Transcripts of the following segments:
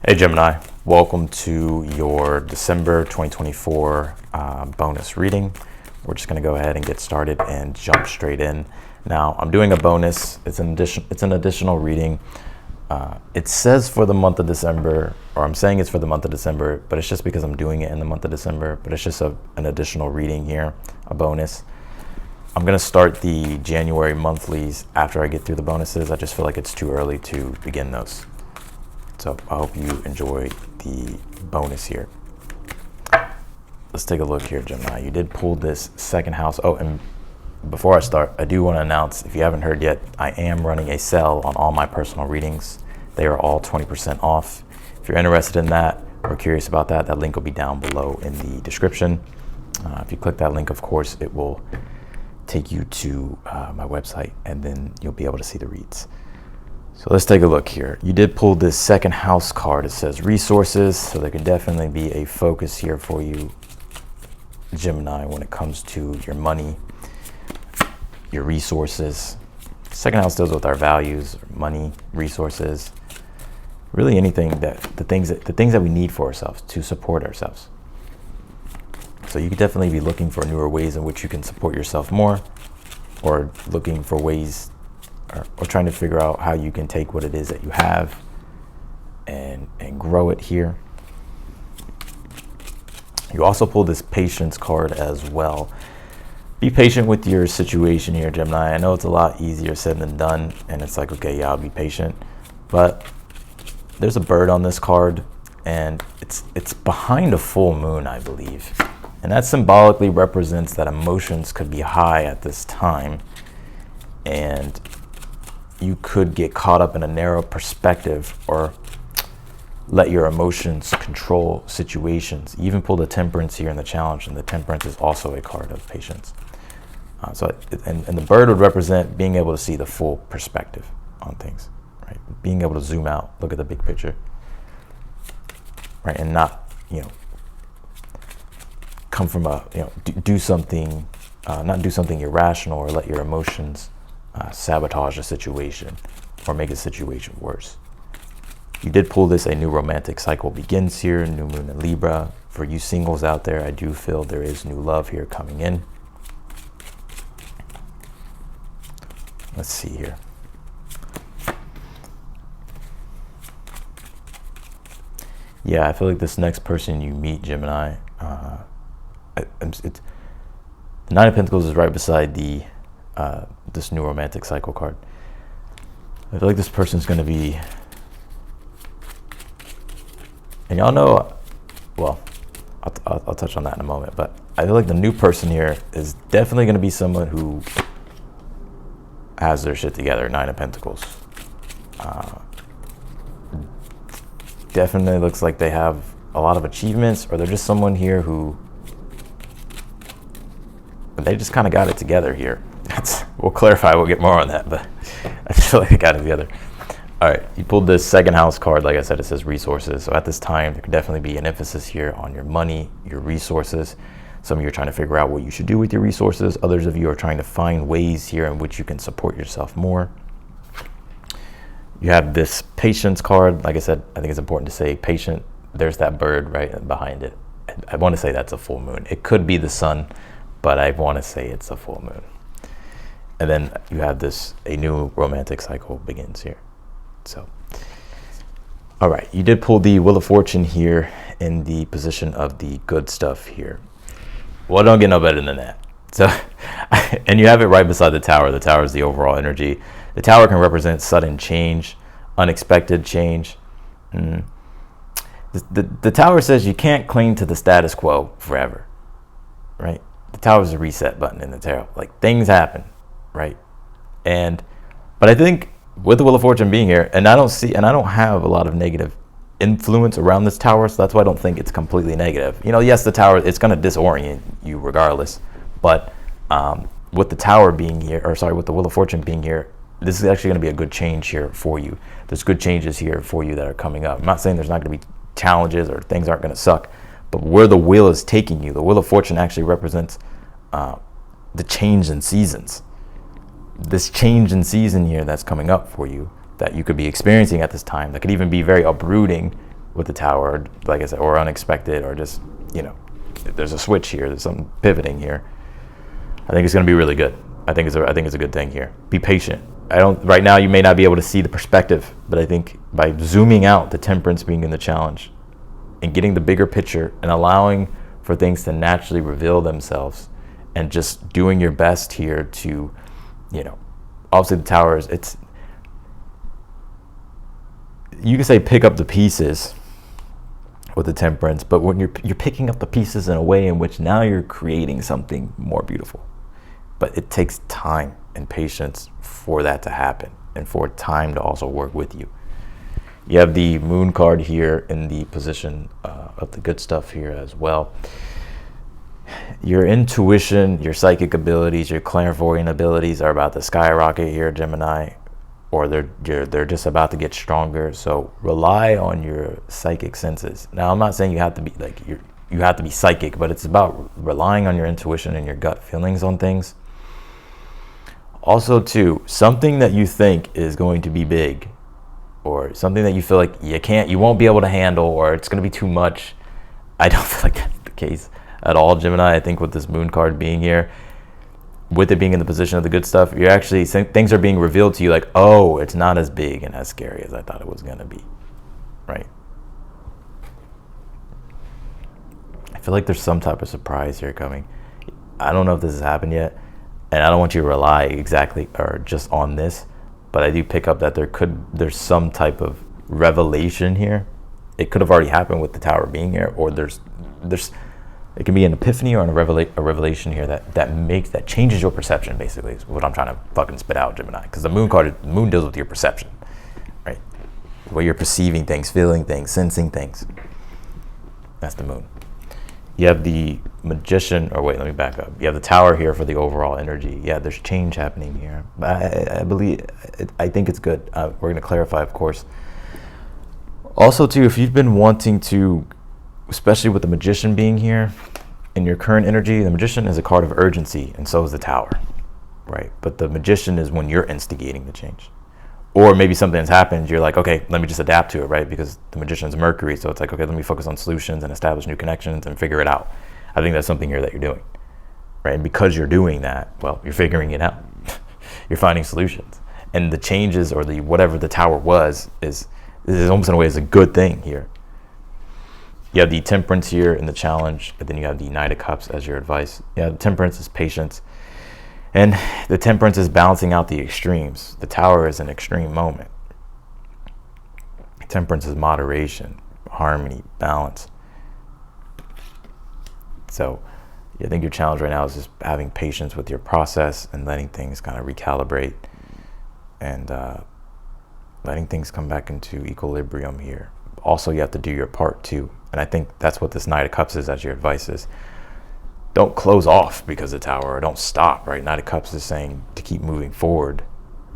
Hey Gemini, welcome to your December 2024 bonus reading. We're just going to go ahead and get started and jump straight in. Now, I'm doing a bonus. It's an additional reading. It says for the month of December, or I'm saying it's for the month of December, but it's just because I'm doing it in the month of December. But it's just an additional reading here, a bonus. I'm going to start the January monthlies after I get through the bonuses. I just feel like it's too early to begin those. So I hope you enjoy the bonus here. Let's take a look here, Gemini. You did pull this second house. Oh, and before I start, I do want to announce, if you haven't heard yet, I am running a sale on all my personal readings. They are all 20% off. If you're interested in that or curious about that, that link will be down below in the description. If you click that link, of course, it will take you to my website, and then you'll be able to see the reads. So let's take a look here. You did pull this second house card. It says resources, so there could definitely be a focus here for you, Gemini, when it comes to your money, your resources. Second house deals with our values, money, resources, really anything the things that we need for ourselves to support ourselves. So you could definitely be looking for newer ways in which you can support yourself more, or looking for ways or trying to figure out how you can take what it is that you have and grow it here. You also pulled this patience card as well. Be patient with your situation here, Gemini. I know it's a lot easier said than done, and it's like, okay, yeah, I'll be patient. But there's a bird on this card, and it's behind a full moon, I believe. And that symbolically represents that emotions could be high at this time, and you could get caught up in a narrow perspective or let your emotions control situations. You even pulled a temperance here in the challenge, and the temperance is also a card of patience. And the bird would represent being able to see the full perspective on things, right? Being able to zoom out, look at the big picture, right? And not, come from do something, not do something irrational or let your emotions sabotage a situation or make a situation worse. You did pull this, a new romantic cycle begins here, new moon in Libra. For you singles out there, I do feel there is new love here coming in. Let's see here. Yeah, I feel like this next person you meet, Gemini, the Nine of Pentacles is right beside the this new romantic cycle card. I feel like this person's going to be, and y'all know, well, I'll touch on that in a moment, but I feel like the new person here is definitely going to be someone who has their shit together. Nine of Pentacles. Definitely looks like they have a lot of achievements, or they're just someone here who they just kind of got it together here. We'll clarify, we'll get more on that, but I feel like I got it together. All right, you pulled this second house card. Like I said, it says resources. So at this time, there could definitely be an emphasis here on your money, your resources. Some of you are trying to figure out what you should do with your resources. Others of you are trying to find ways here in which you can support yourself more. You have this patience card. Like I said, I think it's important to say patient. There's that bird right behind it. I want to say that's a full moon. It could be the sun, but I want to say it's a full moon. And then you have this, a new romantic cycle begins here. So, all right, you did pull the Wheel of Fortune here in the position of the good stuff here. Well, don't get no better than that. So, and you have it right beside the Tower. The Tower is the overall energy. The Tower can represent sudden change, unexpected change. The Tower says you can't cling to the status quo forever, right? The Tower is a reset button in the tarot. Like, things happen, right? But I think with the Wheel of Fortune being here, and I don't have a lot of negative influence around this Tower, so that's why I don't think it's completely negative. Yes, the Tower, it's going to disorient you regardless, but with the Tower being here, with the Wheel of Fortune being here, this is actually going to be a good change here for you. There's good changes here for you that are coming up. I'm not saying there's not going to be challenges or things aren't going to suck, but where the wheel is taking you, the Wheel of Fortune actually represents the change in seasons. This change in season here that's coming up for you, that you could be experiencing at this time, that could even be very uprooting with the Tower, like I said, or unexpected, or just, there's a switch here, there's something pivoting here. I think it's going to be really good. I think it's a good thing here. Be patient. Right now you may not be able to see the perspective, but I think by zooming out, the Temperance being in the challenge and getting the bigger picture and allowing for things to naturally reveal themselves and just doing your best here to, obviously the Tower is, you can say pick up the pieces with the Temperance, but when you're picking up the pieces in a way in which now you're creating something more beautiful. But it takes time and patience for that to happen, and for time to also work with you. You have the Moon card here in the position of the good stuff here as well. Your intuition, your psychic abilities, your clairvoyant abilities are about to skyrocket here, Gemini, or they're just about to get stronger. So rely on your psychic senses. Now, I'm not saying you have to be you have to be psychic, but it's about relying on your intuition and your gut feelings on things. Also, too, something that you think is going to be big, or something that you feel like you won't be able to handle, or it's going to be too much. I don't feel like that's the case at all, Gemini. I think with this Moon card being here, with it being in the position of the good stuff, you're actually, things are being revealed to you like, oh, it's not as big and as scary as I thought it was going to be, right? I feel like there's some type of surprise here coming. I don't know if this has happened yet, and I don't want you to rely exactly or just on this, but I do pick up that there's some type of revelation here. It could have already happened with the Tower being here, or it can be an epiphany or a revelation here that changes your perception, basically, is what I'm trying to fucking spit out, Gemini. Because the Moon deals with your perception, right? The way you're perceiving things, feeling things, sensing things. That's the Moon. You have the Magician, or wait, let me back up. You have the Tower here for the overall energy. Yeah, there's change happening here. I think it's good. We're going to clarify, of course. Also, too, if you've been wanting to, especially with the Magician being here in your current energy, the Magician is a card of urgency, and so is the Tower, right? But the Magician is when you're instigating the change. Or maybe something has happened, you're like, okay, let me just adapt to it, right? Because the Magician's Mercury, so it's like, okay, let me focus on solutions and establish new connections and figure it out. I think that's something here that you're doing, right? And because you're doing that, well, you're figuring it out. You're finding solutions. And the changes, or the whatever the Tower was, is almost in a way is a good thing here. You have the Temperance here in the challenge, and then you have the Knight of Cups as your advice. Yeah, the Temperance is patience. And the Temperance is balancing out the extremes. The Tower is an extreme moment. Temperance is moderation, harmony, balance. So I think your challenge right now is just having patience with your process and letting things kind of recalibrate, and letting things come back into equilibrium here. Also, you have to do your part too. And I think that's what this Knight of Cups is as your advice is. Don't close off because of the Tower, or don't stop, right? Knight of Cups is saying to keep moving forward,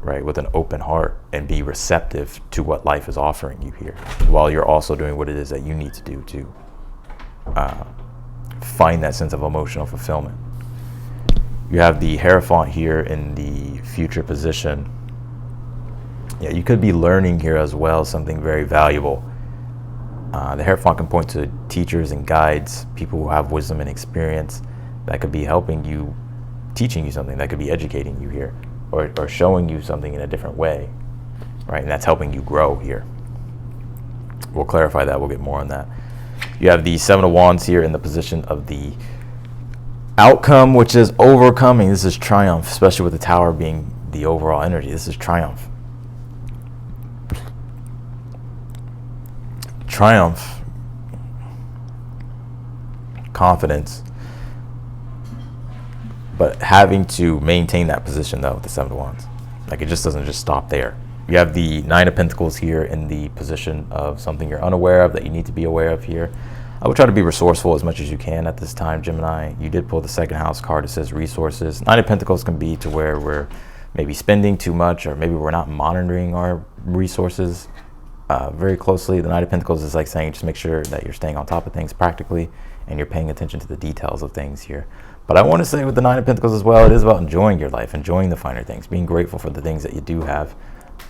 right, with an open heart and be receptive to what life is offering you here, while you're also doing what it is that you need to do to find that sense of emotional fulfillment. You have the Hierophant here in the future position. Yeah, you could be learning here as well, something very valuable. The Hierophant can point to teachers and guides, people who have wisdom and experience that could be helping you, teaching you something, that could be educating you here, or showing you something in a different way, right? And that's helping you grow here. We'll clarify that. We'll get more on that. You have the Seven of Wands here in the position of the outcome, which is overcoming. This is triumph, especially with the Tower being the overall energy. This is triumph. Triumph, confidence, but having to maintain that position though with the Seven of Wands. Like, it just doesn't just stop there. You have the Nine of Pentacles here in the position of something you're unaware of that you need to be aware of here. I would try to be resourceful as much as you can at this time, Gemini. You did pull the second house card. It says resources. Nine of Pentacles can be to where we're maybe spending too much, or maybe we're not monitoring our resources very closely. The Knight of Pentacles is like saying just make sure that you're staying on top of things practically and you're paying attention to the details of things here. But I want to say with the Nine of Pentacles as well, it is about enjoying your life, enjoying the finer things, being grateful for the things that you do have,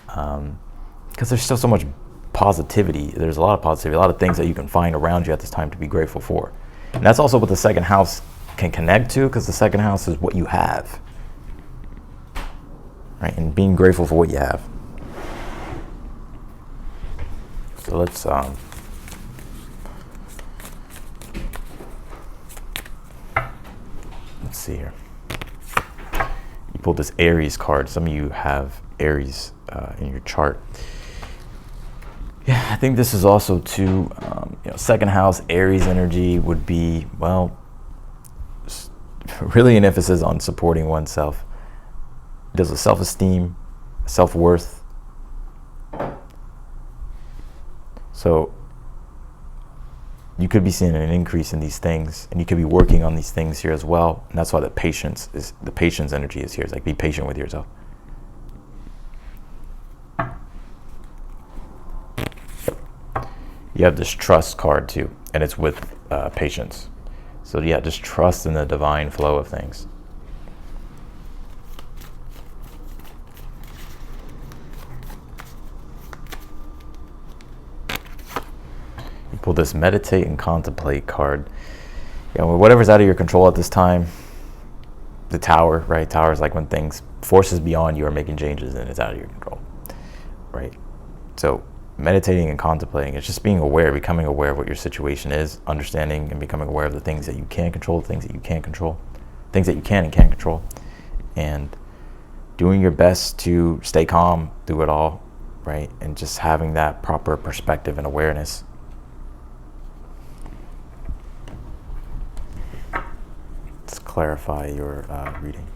because there's still so much positivity. There's a lot of positivity, a lot of things that you can find around you at this time to be grateful for. And that's also what the second house can connect to, because the second house is what you have, right? And being grateful for what you have. So let's see here. You pulled this Aries card. Some of you have Aries in your chart. Yeah, I think this is also too, second house Aries energy would be, well, really an emphasis on supporting oneself. There's a self-esteem, self-worth. So you could be seeing an increase in these things, and you could be working on these things here as well. And that's why the patience energy is here. It's like, be patient with yourself. You have this trust card too, and it's with patience. So yeah, just trust in the divine flow of things. You pull this meditate and contemplate card. Whatever's out of your control at this time. The Tower, right? Tower is like when forces beyond you are making changes and it's out of your control, right? So meditating and contemplating, it's just being aware, becoming aware of what your situation is, understanding and becoming aware of the things that you can control, the things that you can't control, things that you can and can't control, and doing your best to stay calm through it all, right? And just having that proper perspective and awareness. Let's clarify your reading.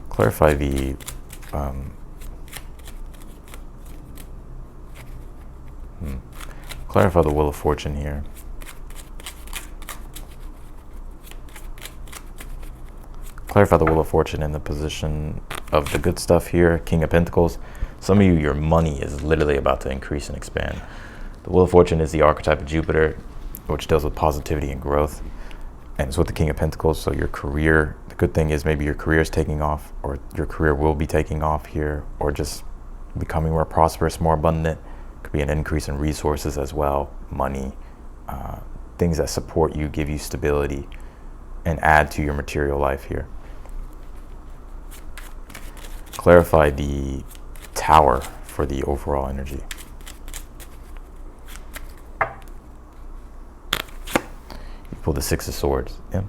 Clarify the clarify the Wheel of Fortune here. Clarify the Wheel of Fortune in the position of the good stuff here, King of Pentacles. Some of you, your money is literally about to increase and expand. The Wheel of Fortune is the archetype of Jupiter, which deals with positivity and growth. And it's with the King of Pentacles, so your career, the good thing is maybe your career is taking off, or your career will be taking off here, or just becoming more prosperous, more abundant. Could be an increase in resources as well, money, things that support you, give you stability, and add to your material life here. Clarify the Tower for the overall energy. Pull the Six of Swords. Yeah.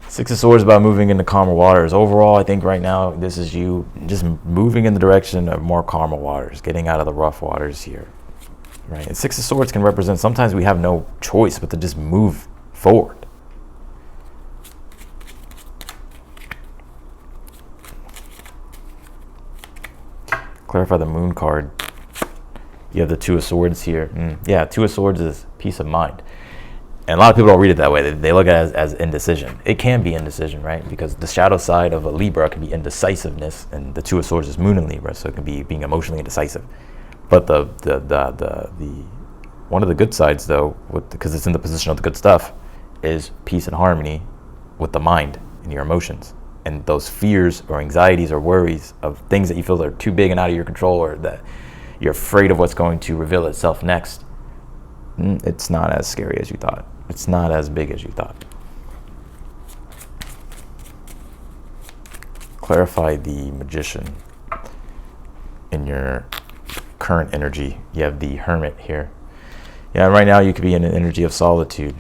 Six of Swords about moving into calmer waters. Overall, I think right now this is you just moving in the direction of more calmer waters, getting out of the rough waters here, right? And Six of Swords can represent, sometimes we have no choice but to just move forward. Clarify the Moon card. You have the Two of Swords here. Yeah, Two of Swords is peace of mind. And a lot of people don't read it that way. They look at it as indecision. It can be indecision, right? Because the shadow side of a Libra can be indecisiveness, and the Two of Swords is Moon in Libra, so it can be being emotionally indecisive. But the one of the good sides, though, because it's in the position of the good stuff, is peace and harmony with the mind and your emotions. And those fears or anxieties or worries of things that you feel are too big and out of your control, or that you're afraid of what's going to reveal itself next, it's not as scary as you thought. It's not as big as you thought. Clarify the Magician in your current energy. You have the Hermit here. Yeah, right now you could be in an energy of solitude,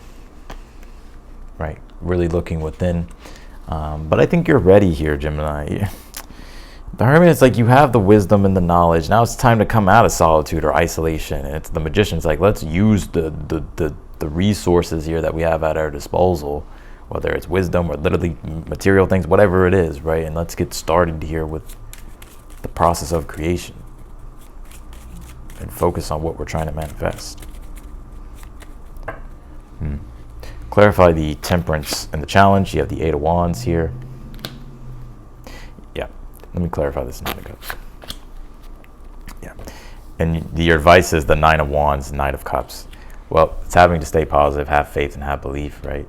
right? Really looking within. But I think you're ready here, Gemini. The Hermit is like, you have the wisdom and the knowledge. Now it's time to come out of solitude or isolation. And it's the Magician's like, let's use the resources here that we have at our disposal, whether it's wisdom or literally material things, whatever it is, right? And let's get started here with the process of creation and focus on what we're trying to manifest. Clarify the Temperance and the Challenge. You have the Eight of Wands here. Yeah, let me clarify this Nine of Cups. Yeah, and your advice is the Nine of Wands, Knight of Cups. Well, it's having to stay positive, have faith, and have belief, right?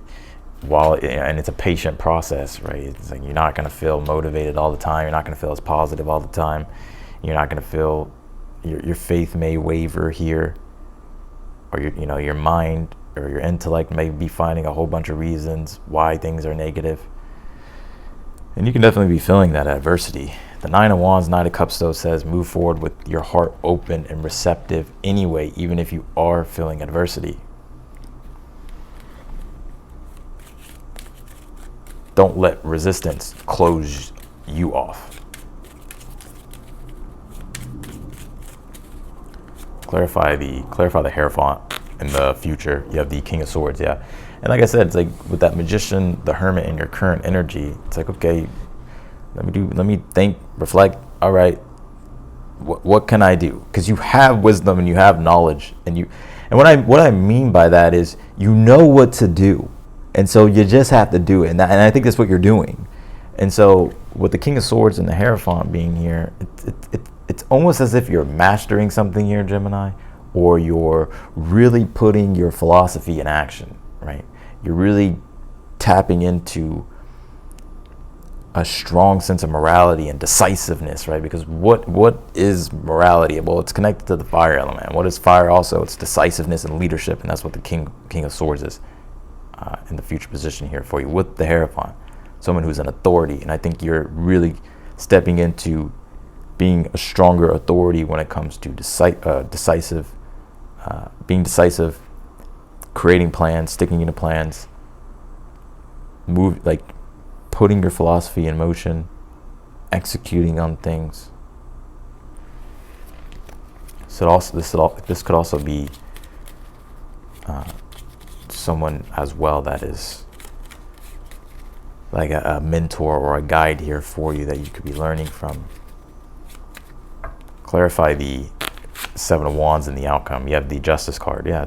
and it's a patient process, right? It's like you're not going to feel motivated all the time. You're not going to feel as positive all the time. You're not going to feel, your faith may waver here, or your mind or your intellect may be finding a whole bunch of reasons why things are negative. And you can definitely be feeling that adversity. The Nine of Wands, Knight of Cups, though, says move forward with your heart open and receptive anyway, even if you are feeling adversity. Don't let resistance close you off. Clarify the Hierophant in the future. You have the King of Swords, yeah. And like I said, it's like with that Magician, the Hermit, in your current energy, it's like, okay, let me think, reflect. All right, what can I do? Because you have wisdom and you have knowledge, and what I mean by that is you know what to do, and so you just have to do it. And I think that's what you're doing. And so with the King of Swords and the Hierophant being here, it's almost as if you're mastering something here, Gemini, or you're really putting your philosophy in action, right? You're really tapping into a strong sense of morality and decisiveness, right? Because what is morality? Well, it's connected to the fire element. What is fire also? It's decisiveness and leadership, and that's what the King of Swords is in the future position here for you with the Hierophant. Someone who's an authority, and I think you're really stepping into being a stronger authority when it comes to being decisive, creating plans, sticking to plans, putting your philosophy in motion, executing on things. So this could also be someone as well that is like a mentor or a guide here for you that you could be learning from. Clarify the Seven of Wands and the outcome. You have the Justice card. Yeah,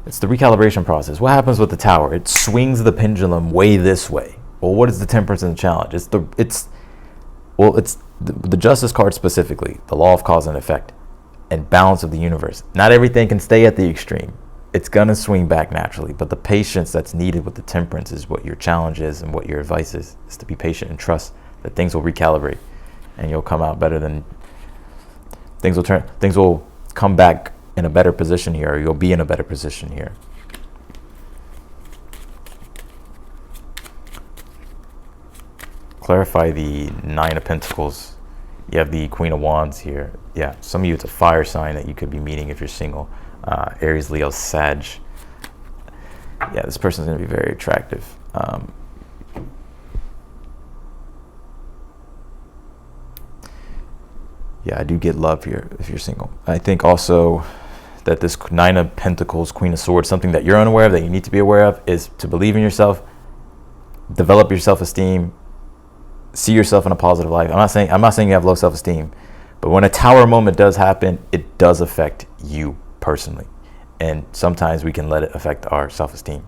it's the recalibration process. What happens with the Tower? It swings the pendulum way this way. Well, what is the Temperance and the Challenge? It's the Justice card specifically, the law of cause and effect and balance of the universe. Not everything can stay at the extreme. It's gonna swing back naturally, but the patience that's needed with the Temperance is what your challenge is, and what your advice is to be patient and trust that things will recalibrate and you'll come out better than things will come back in a better position here, or you'll be in a better position here. Clarify the Nine of Pentacles. You have the Queen of Wands here. Yeah, some of you, it's a fire sign that you could be meeting if you're single. Aries, Leo, Sag. Yeah, this person's going to be very attractive. Yeah, I do get love here if you're single. I think also that this Nine of Pentacles, Queen of Swords, something that you're unaware of that you need to be aware of is to believe in yourself, develop your self-esteem, see yourself in a positive light. I'm not saying you have low self-esteem, but when a Tower moment does happen, it does affect you personally, and sometimes we can let it affect our self-esteem.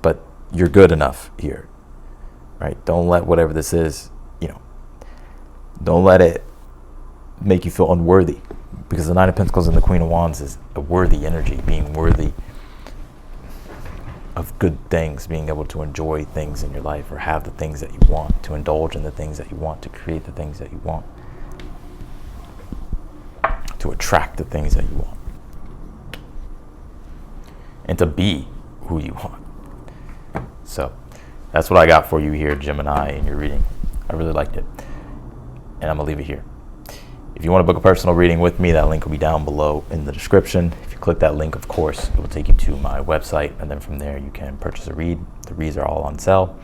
But you're good enough here, right? Don't let whatever this is, don't let it make you feel unworthy, because the Nine of Pentacles and the Queen of Wands is a worthy energy, being worthy of good things, being able to enjoy things in your life, or have the things that you want, to indulge in the things that you want, to create the things that you want, to attract the things that you want, and to be who you want. So that's what I got for you here, Gemini, in your reading. I really liked it, and I'm gonna leave it here. If you want to book a personal reading with me, that link will be down below in the description. If you click that link, of course, it will take you to my website, and then from there you can purchase a read. The reads are all on sale.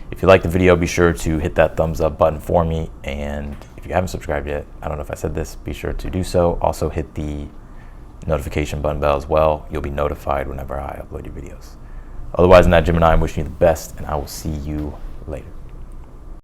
If you like the video, be sure to hit that thumbs up button for me, and if you haven't subscribed yet, I don't know if I said this, be sure to do so. Also hit the notification button bell as well. You'll be notified whenever I upload your videos. Otherwise than that, Gemini, I'm wishing you the best, and I will see you later.